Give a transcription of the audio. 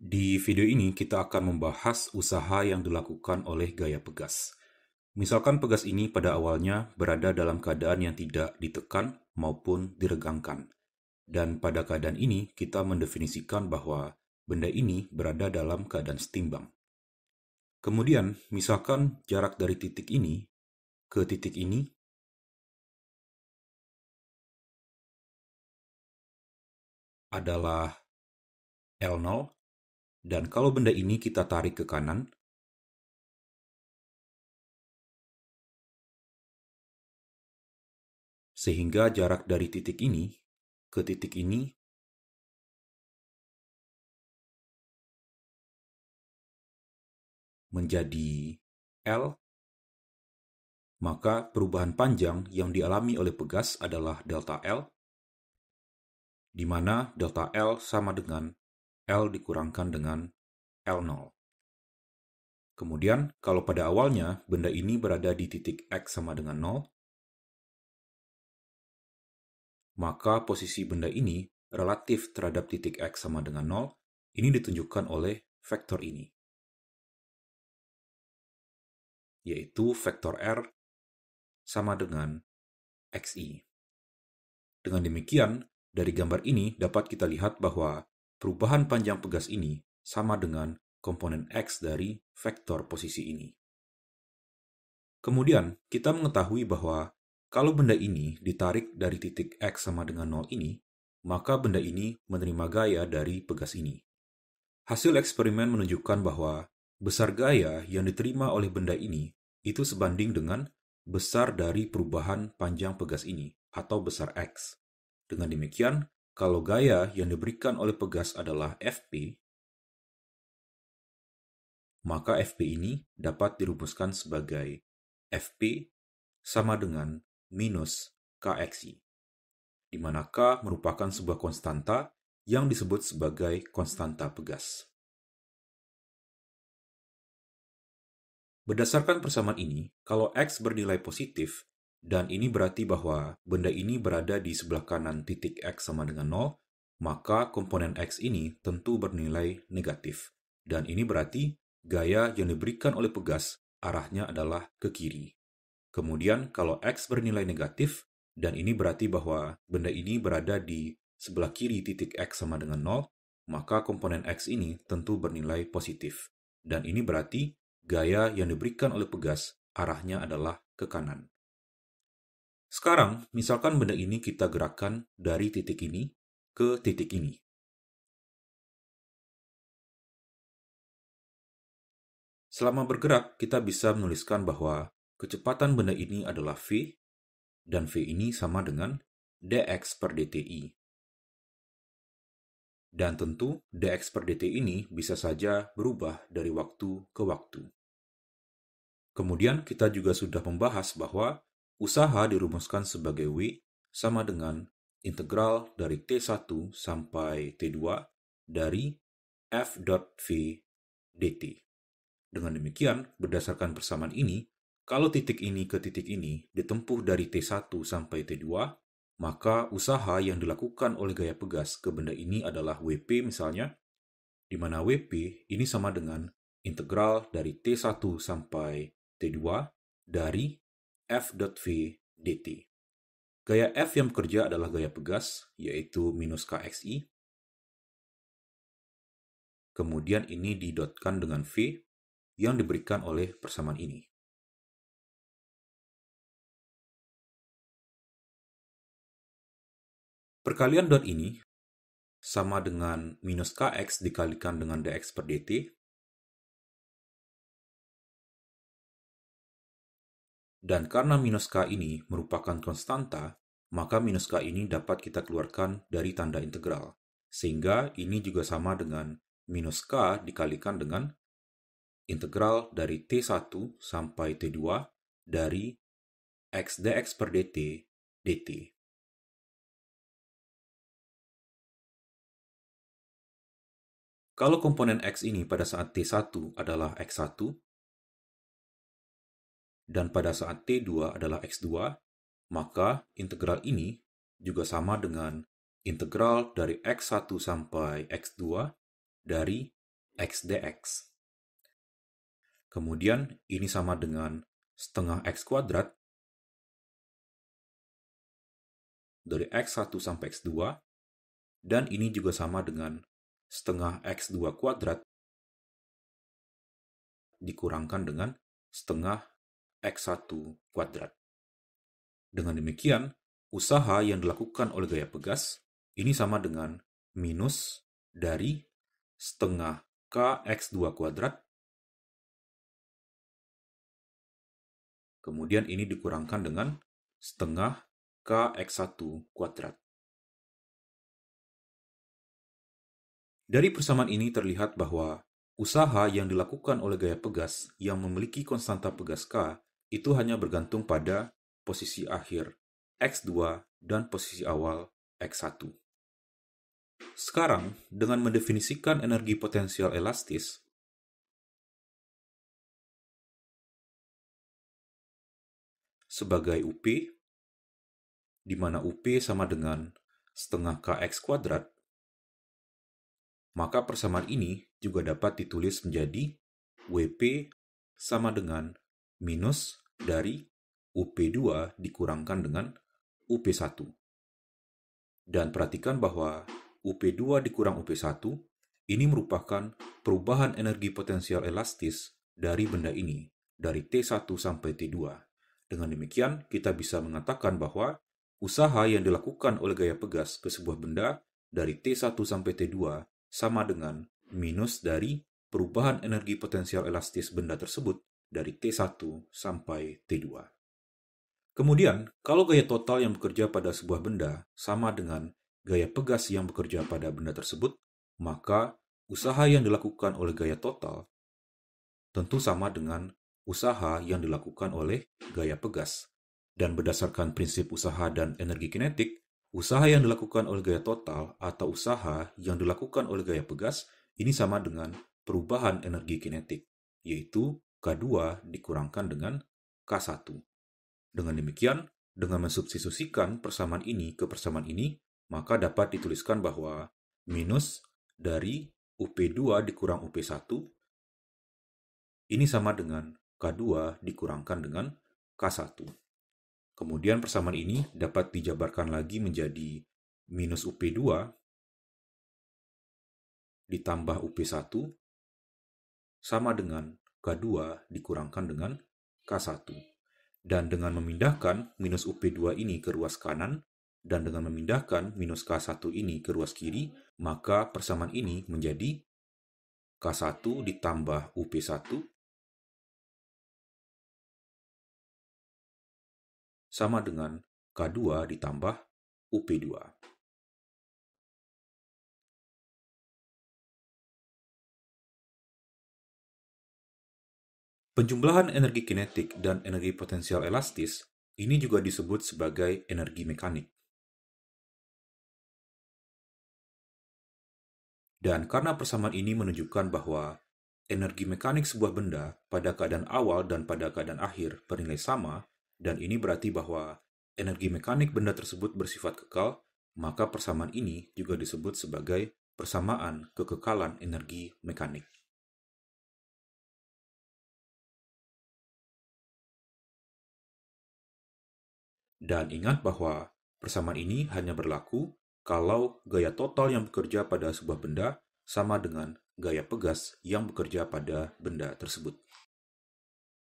Di video ini kita akan membahas usaha yang dilakukan oleh gaya pegas. Misalkan pegas ini pada awalnya berada dalam keadaan yang tidak ditekan maupun diregangkan. Dan pada keadaan ini kita mendefinisikan bahwa benda ini berada dalam keadaan setimbang. Kemudian, misalkan jarak dari titik ini ke titik ini adalah L0, dan kalau benda ini kita tarik ke kanan, sehingga jarak dari titik ini ke titik ini menjadi L, maka perubahan panjang yang dialami oleh pegas adalah delta L, di mana delta L sama dengan L dikurangkan dengan L0. Kemudian, kalau pada awalnya benda ini berada di titik X sama dengan 0, maka posisi benda ini relatif terhadap titik X sama dengan 0, ini ditunjukkan oleh vektor ini, yaitu vektor R sama dengan XI. Dengan demikian, dari gambar ini dapat kita lihat bahwa perubahan panjang pegas ini sama dengan komponen X dari vektor posisi ini. Kemudian, kita mengetahui bahwa kalau benda ini ditarik dari titik X sama dengan 0 ini, maka benda ini menerima gaya dari pegas ini. Hasil eksperimen menunjukkan bahwa besar gaya yang diterima oleh benda ini itu sebanding dengan besar dari perubahan panjang pegas ini, atau besar X. Dengan demikian, kalau gaya yang diberikan oleh pegas adalah Fp, maka Fp ini dapat dirumuskan sebagai Fp sama dengan minus Kxi, di mana K merupakan sebuah konstanta yang disebut sebagai konstanta pegas. Berdasarkan persamaan ini, kalau X bernilai positif, dan ini berarti bahwa benda ini berada di sebelah kanan titik X sama dengan 0, maka komponen X ini tentu bernilai negatif. Dan ini berarti gaya yang diberikan oleh pegas arahnya adalah ke kiri. Kemudian kalau X bernilai negatif, dan ini berarti bahwa benda ini berada di sebelah kiri titik X sama dengan 0, maka komponen X ini tentu bernilai positif. Dan ini berarti gaya yang diberikan oleh pegas arahnya adalah ke kanan. Sekarang, misalkan benda ini kita gerakkan dari titik ini ke titik ini. Selama bergerak, kita bisa menuliskan bahwa kecepatan benda ini adalah V, dan V ini sama dengan dx per dti. Dan tentu, dx per dt ini bisa saja berubah dari waktu ke waktu. Kemudian kita juga sudah membahas bahwa usaha dirumuskan sebagai W sama dengan integral dari T1 sampai T2 dari F.V dt. Dengan demikian, berdasarkan persamaan ini, kalau titik ini ke titik ini ditempuh dari T1 sampai T2, maka usaha yang dilakukan oleh gaya pegas ke benda ini adalah WP misalnya, di mana WP ini sama dengan integral dari T1 sampai T2 dari F.V dt. Gaya F yang bekerja adalah gaya pegas, yaitu minus Kxi. Kemudian ini didotkan dengan V yang diberikan oleh persamaan ini. Perkalian dot ini sama dengan minus Kx dikalikan dengan dx per dt. Dan karena minus K ini merupakan konstanta, maka minus K ini dapat kita keluarkan dari tanda integral. Sehingga ini juga sama dengan minus K dikalikan dengan integral dari T1 sampai T2 dari x dx per dt dt. Kalau komponen X ini pada saat T1 adalah X1, dan pada saat T2 adalah X2, maka integral ini juga sama dengan integral dari X1 sampai X2 dari X dx. Kemudian ini sama dengan setengah X kuadrat dari X1 sampai X2, dan ini juga sama dengan setengah X2 kuadrat dikurangkan dengan setengah X1 kuadrat. Dengan demikian, usaha yang dilakukan oleh gaya pegas ini sama dengan minus dari setengah Kx2 kuadrat, kemudian ini dikurangkan dengan setengah Kx1 kuadrat. Dari persamaan ini terlihat bahwa usaha yang dilakukan oleh gaya pegas yang memiliki konstanta pegas K itu hanya bergantung pada posisi akhir X2 dan posisi awal X1. Sekarang, dengan mendefinisikan energi potensial elastis, sebagai UP, di mana UP sama dengan setengah Kx kuadrat, maka persamaan ini juga dapat ditulis menjadi WP sama dengan minus dari UP2 dikurangkan dengan UP1. Dan perhatikan bahwa UP2 dikurang UP1 ini merupakan perubahan energi potensial elastis dari benda ini, dari T1 sampai T2. Dengan demikian, kita bisa mengatakan bahwa usaha yang dilakukan oleh gaya pegas ke sebuah benda dari T1 sampai T2 sama dengan minus dari perubahan energi potensial elastis benda tersebut dari T1 sampai T2. Kemudian, kalau gaya total yang bekerja pada sebuah benda sama dengan gaya pegas yang bekerja pada benda tersebut, maka usaha yang dilakukan oleh gaya total tentu sama dengan usaha yang dilakukan oleh gaya pegas. Dan berdasarkan prinsip usaha dan energi kinetik, usaha yang dilakukan oleh gaya total atau usaha yang dilakukan oleh gaya pegas ini sama dengan perubahan energi kinetik, yaitu K2 dikurangkan dengan K1. Dengan demikian, dengan mensubstitusikan persamaan ini ke persamaan ini, maka dapat dituliskan bahwa minus dari UP2 dikurang UP1 ini sama dengan K2 dikurangkan dengan K1. Kemudian persamaan ini dapat dijabarkan lagi menjadi minus UP2 ditambah UP1 sama dengan K2 dikurangkan dengan K1. Dan dengan memindahkan minus UP2 ini ke ruas kanan, dan dengan memindahkan minus K1 ini ke ruas kiri, maka persamaan ini menjadi K1 ditambah UP1 sama dengan K2 ditambah UP2. Penjumlahan energi kinetik dan energi potensial elastis ini juga disebut sebagai energi mekanik. Dan karena persamaan ini menunjukkan bahwa energi mekanik sebuah benda pada keadaan awal dan pada keadaan akhir bernilai sama, dan ini berarti bahwa energi mekanik benda tersebut bersifat kekal, maka persamaan ini juga disebut sebagai persamaan kekekalan energi mekanik. Dan ingat bahwa persamaan ini hanya berlaku kalau gaya total yang bekerja pada sebuah benda sama dengan gaya pegas yang bekerja pada benda tersebut.